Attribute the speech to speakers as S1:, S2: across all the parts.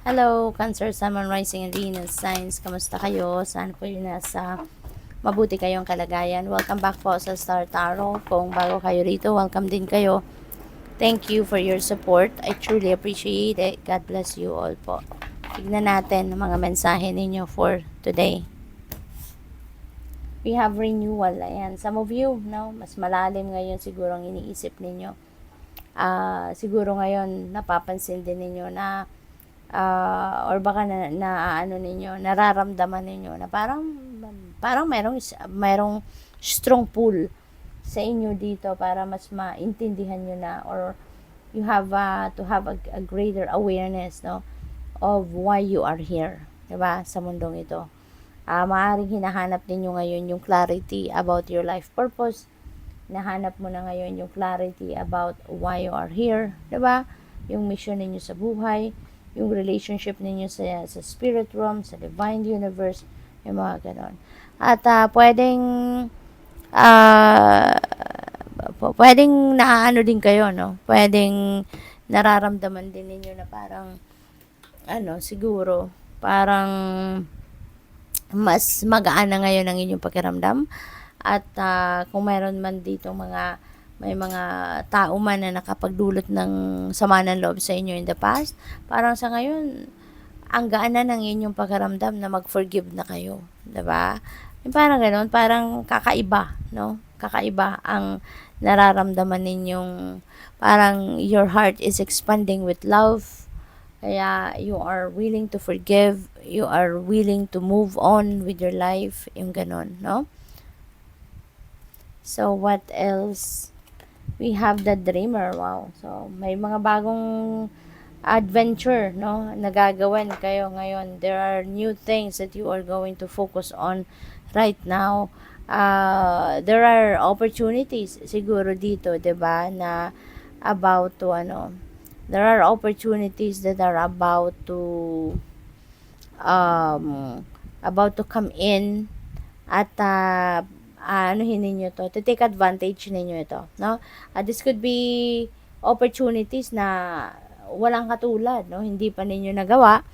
S1: Hello, Cancer, Sun, Moon, Rising, and Venus signs. Kamusta kayo? Saan po yun nasa mabuti kayong kalagayan? Welcome back po sa Star Tarot. Kung bago kayo rito, welcome din kayo. Thank you for your support. I truly appreciate it. God bless you all po. Tignan natin ang mga mensahe ninyo for today. We have renewal. Ayan. Some of you, no, mas malalim ngayon siguro ang iniisip ninyo. Siguro ngayon napapansin din ninyo na or baka ano ninyo, nararamdaman ninyo na parang merong strong pull sa inyo dito para mas maintindihan nyo na, or you have to have a greater awareness, no, of why you are here, diba, sa mundong ito. Maaaring hinahanap ninyo ngayon yung clarity about your life purpose. Nahanap mo na ngayon yung clarity about why you are here, diba, yung mission ninyo sa buhay, yung relationship ninyo sa spirit realm, sa divine universe, yung mga ganon. At pwedeng naaano din kayo, no? Pwedeng nararamdaman din ninyo na parang siguro parang mas magaan na ngayon ang inyong pakiramdam. At kung mayroon man dito may mga tao man na nakapagdulot ng sama ng loob sa inyo in the past, parang sa ngayon, ang gaan na ng inyong pakiramdam na mag-forgive na kayo. Diba? Yung parang gano'n, parang kakaiba, no? Kakaiba ang nararamdaman ninyong, parang your heart is expanding with love. Kaya you are willing to forgive, you are willing to move on with your life, yung gano'n, no? So, what else? We have the dreamer. Wow. So, may mga bagong adventure, no, nagagawan kayo ngayon. There are new things that you are going to focus on right now. There are opportunities siguro dito, 'di ba, na about to there are opportunities that are about to come in, at anuhin ninyo to take advantage ninyo ito, no? This could be opportunities na walang katulad, no? Hindi pa ninyo nagawa,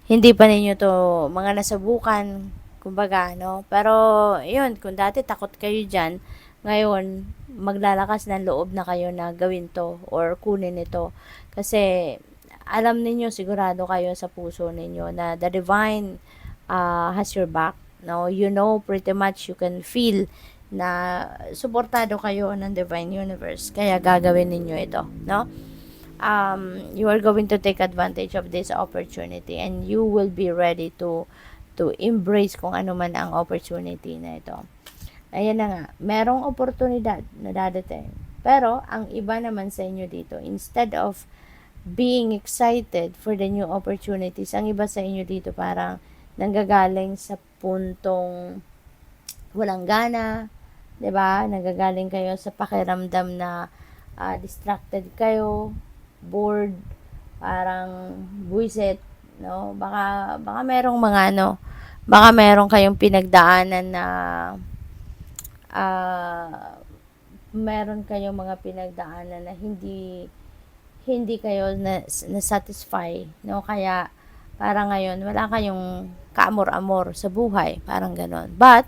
S1: hindi pa ninyo to mga nasubukan, kumbaga, no? Pero, yun, kung dati takot kayo dyan, ngayon, maglalakas ng loob na kayo na gawin to or kunin ito. Kasi, alam ninyo, sigurado kayo sa puso ninyo na the divine has your back. No, you know, pretty much you can feel na suportado kayo ng divine universe, kaya gagawin ninyo ito, no? You are going to take advantage of this opportunity and you will be ready to embrace kung ano man ang opportunity na ito. Ayan na nga, merong oportunidad na dadating, pero ang iba naman sa inyo dito, instead of being excited for the new opportunities, ang iba sa inyo dito parang nanggagaling sa puntong walang gana, 'di ba? Nanggagaling kayo sa pakiramdam na distracted kayo, bored, parang buwisit, no? Baka merong baka merong kayong pinagdaanan na meron kayong mga pinagdaanan na hindi kayo na satisfy, no? Kaya parang ngayon wala kayong kaamor-amor sa buhay, parang ganon. But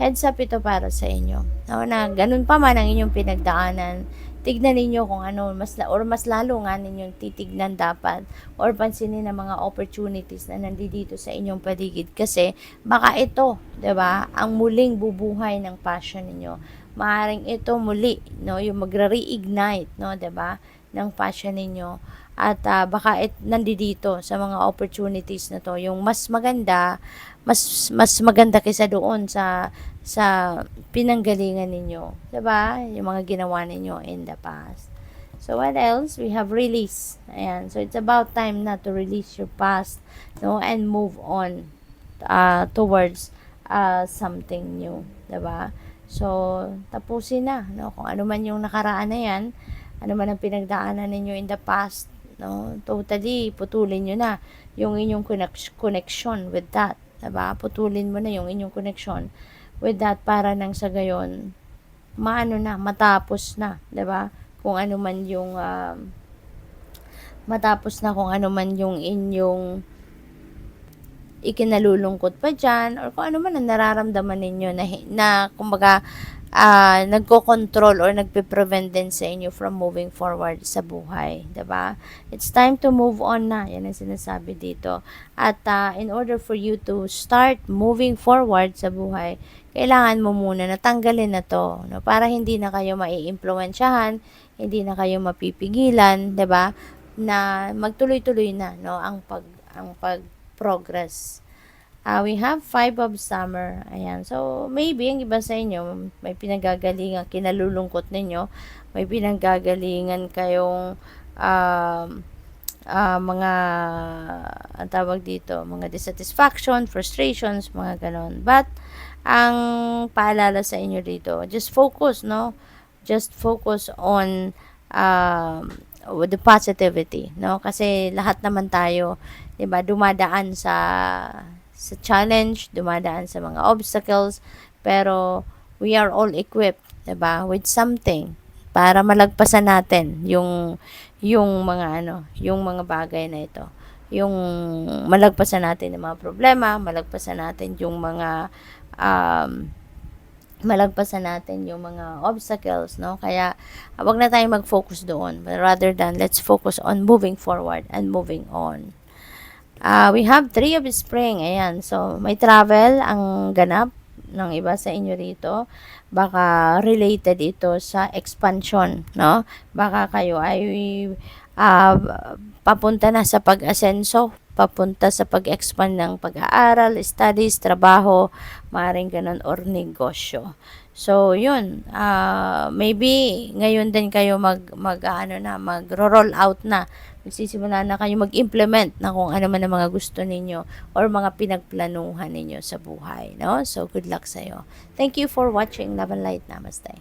S1: heads up ito para sa inyo, no, na ganun pa man ang inyong pinagdaanan, tignan ninyo kung ano mas lalo nga ninyong titignan dapat or pansinin ang mga opportunities na nandito sa inyong paligid, kasi baka ito, 'di ba, ang muling bubuhay ng passion ninyo. Maaring ito muli, no, yung magre-reignite, no, 'di ba, ng passion ninyo. At baka nandito sa mga opportunities na to yung mas maganda, mas maganda kaysa doon sa pinanggalingan ninyo, 'di ba? Yung mga ginawa ninyo in the past. So what else? We have release. Ayan. So it's about time na to release your past, no, and move on towards something new, 'di ba? So tapusin na, no, kung ano man yung nakaraan na 'yan, ano man ang pinagdaanan ninyo in the past, no, totally putulin nyo na yung inyong connection with that, diba? Putulin mo na yung inyong connection with that para nang sa gayon matapos na, diba? Kung ano man yung matapos na kung ano man yung inyong ikinalulungkot pa dyan, or kung ano man ang nararamdaman ninyo na kumbaga, nagko-control or nagpe-prevent din sa inyo from moving forward sa buhay, 'di ba? It's time to move on na, yan ang sinasabi dito. At in order for you to start moving forward sa buhay, kailangan mo muna natanggalin na to, no? Para hindi na kayo maiimpluwensyahan, hindi na kayo mapipigilan, 'di ba? Na magtuloy-tuloy na, no, ang pag-progress. We have 5 of summer. Ayan. So, maybe, ang iba sa inyo, may pinanggagalingan, kinalulungkot ninyo, may pinanggagalingan kayong mga, ang tawag dito, mga dissatisfaction, frustrations, mga ganon. But, ang paalala sa inyo dito, just focus, no? Just focus on with the positivity, no? Kasi lahat naman tayo, 'di ba, dumadaan sa challenge, dumadaan sa mga obstacles, pero we are all equipped, 'di ba, with something para malagpasan natin yung mga yung mga bagay na ito. Yung malagpasan natin yung mga problema, malagpasan natin yung mga um, malagpasan natin yung mga obstacles, no? Kaya, wag na tayong mag-focus doon. But rather than, let's focus on moving forward and moving on. We have 3 of spring. Ayan. So, may travel ang ganap ng iba sa inyo rito. Baka related ito sa expansion, no? Baka kayo ay uh, papunta na sa pag-asenso, papunta sa pag-expand ng pag-aaral, studies, trabaho, maaaring ganun, or negosyo. So, yun, maybe ngayon din kayo mag-roll out na, magsisimula na kayo mag-implement na kung ano man ang mga gusto ninyo or mga pinagplanuhan ninyo sa buhay, no? So, good luck sa'yo. Thank you for watching. Love and Light. Namaste.